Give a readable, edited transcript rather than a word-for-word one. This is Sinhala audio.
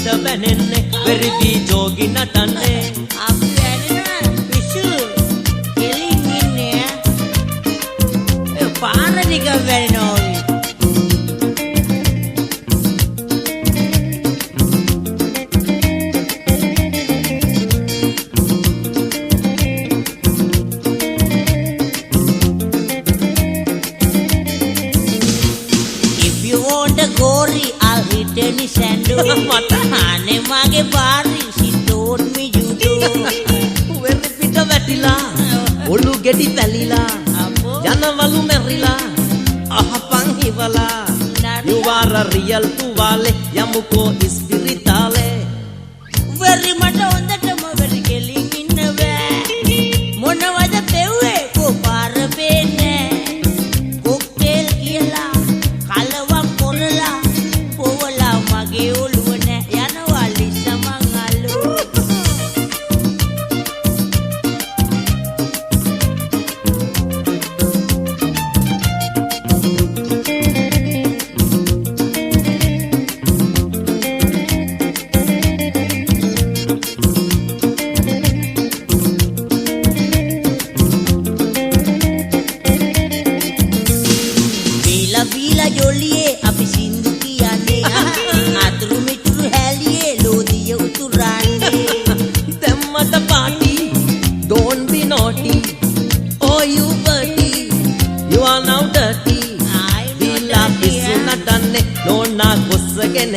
පිට බැනෙන්නේ වෙරිදී ජෝගි නටන්නේ අපි වැනෙන පිස්සු කෙලින් ඉන්නේ ඒ පාර දිග වැනෙනවා Gori, I'll hit any sandu. Hane mage bari, she told me you do. වෙරි පිට වැටිලා ඔලු ගෙඩි පැලිලා යනවලු මෙරිලා අහපන් හිවලා you are a real තුවාලේ යමුකෝ ඉස්පිරිතාලේ Very මට හොඳටම වෙරි කෙලින් ඉන්න බෑ මොනවද පෙව්වේ කොපාර වෙන්නේ කොක්ටේල් කියලා කලවම් කරලා පොවලා මගේ ඔළුව නෑ යනවා ලිස්සමන් අල්ලෝ බීලා ජොලියේ අපි සින්දු කියන්නේ අතුරු මිතුරු හැලියේ ලෝදිය උතුරන්නේ දැම්මට party don't be naughty oh you dirty you are now dirty I'm not බීලා පිස්සු නටන්නේ නෝනා කොස්සගෙන